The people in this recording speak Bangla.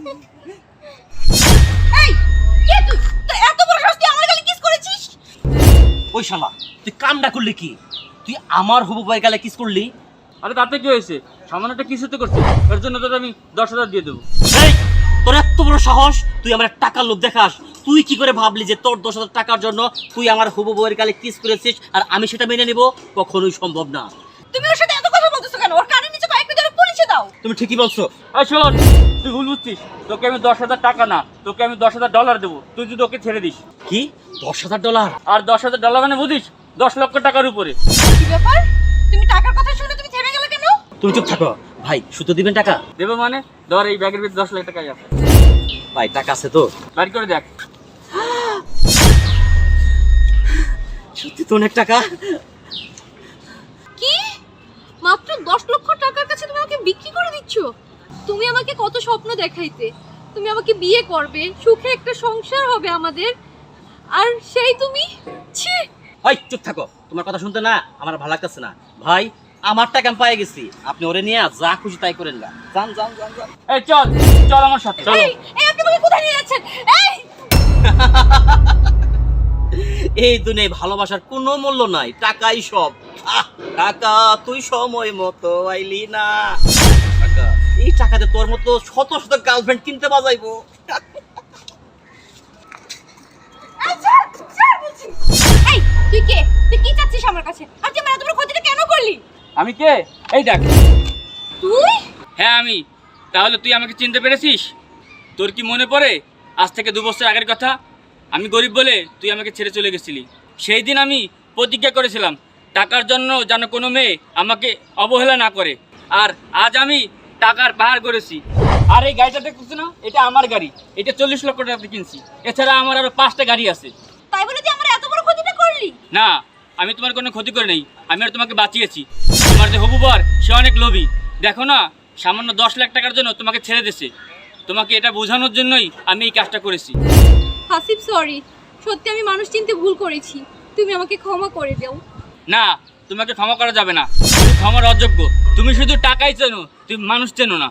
এই কে তুই? তুই এত বড় সাহস তুই আমার গালে কিস করেছিস? ওই শালা তুই কামডা করলি কি? তুই আমার হবু ভাইয়ের গালে কিস করলি? আরে তাতে কি হয়েছে? সামান্য একটা কিছু তো করছি, এর জন্য তো আমি 10,000 দিয়ে দেবো। এই তোর এত বড় সাহস, তুই আমার টাকার লোভ দেখাস? তুই কি করে ভাবলি যে তোর 10,000 টাকার জন্য তুই আমার হবু বউয়ের গালে কিস করেছিস আর আমি সেটা মেনে নেব? কখনোই সম্ভব না। তুমি ওর সাথে এত কথা বলতেছো কেন? ওর কানে নিচে কয়েকটা ধরে পুলিশে দাও। তুমি ঠিকই বলছো। এই শোন, তুই ভুল বুঝছিস। তোকে আমি 10,000 টাকা না, তোকে আমি $10,000 দেবো, তুই যদি ওকে ছেড়ে দিস। কি $10,000? আর $10,000 মানে বুঝিস 10 লক্ষ টাকার উপরে। কি ব্যাপার? তুমি টাকার কথা শুনে তুমি থেমে গেলে কেন? তুমি চুপ থাকো ভাই। শুধু দিবেন টাকা? দেবো মানে ধর, এই ব্যাগের ভিতরে 10 লাখ টাকাই আছে। ভাই টাকা আছে তো? বাড়ি করে দেখ। সত্যি তো অনেক টাকা। কি? মাত্র 10 লক্ষ টাকার কাছে তুমি আমাকে বিক্রি করে দিচ্ছ? তুমি আমাকে কত স্বপ্ন দেখাইতে, তুমি আমাকে বিয়ে করবে, সুখে একটা সংসার হবে আমাদের, আর সেই তুমি ছি। ভাই চুপ থাকো, তোমার কথা শুনতে না আমার ভালো লাগতেছে না। ভাই আমার টাকা আমি পেয়ে গেছি, আপনি ওরে নিয়ে যা খুশি তাই করেন না। যান যান যান যান। এই চল চল আমার সাথে চল। এই এই আপনি আমাকে কোথায় নিয়ে যাচ্ছেন? এই এই দুনিয়ায় ভালোবাসার কোনো মূল্য নাই, টাকাই সব। টাকা তুই সময় মতো আইলি না। টাকা, এই টাকাতে তোর মতো শত শত গার্লফ্রেন্ড কিনতে বাজাইবো। আচ্ছা ছাড় বলছি। এই তুই কে? তুই কি চাচ্ছিস আমার কাছে? আর তুই আমার এত বড় ক্ষতিটা কেন করলি? আমি কে? এই দেখ। তুই? হ্যাঁ আমি। তাহলে তুই আমাকে চিনতে পেরেছিস? তোর কি মনে পড়ে আজ থেকে 2 বছর আগের কথা? আমি গরিব বলে তুই আমাকে ছেড়ে চলে গেছিলি। সেই দিন আমি প্রতিজ্ঞা করেছিলাম টাকার জন্য যেন কোনো মেয়ে আমাকে অবহেলা না করে। আর আজ আমি টাকার পাহাড় করেছি। আর এই গাড়িটা দেখতেছি না, এটা আমার গাড়ি। এটা 40 লক্ষ টাকাতে কিনছি। এছাড়া আমার আরো 5টা গাড়ি আছে। তাই বলে তুই আমার এত বড় ক্ষতিটা করলি? না, আমি তোমার কোনো ক্ষতি করে নেই। আমি আর তোমাকে বাঁচিয়েছি। তোমার যে হবু বর সে অনেক লোভী। দেখো না, সামান্য 10 লাখ টাকার জন্য তোমাকে ছেড়ে দিয়েছে। তোমাকে এটা বোঝানোর জন্যই আমি এই কাজটা করেছি। হাসিব সরি, সত্যি আমি মানুষ চিনতে ভুল করেছি, তুমি আমাকে ক্ষমা করে দাও। না, তোমাকে ক্ষমা করা যাবে না। তুমি ক্ষমার অযোগ্য। তুমি শুধু টাকাই চেনো, তুমি মানুষ চেনো না।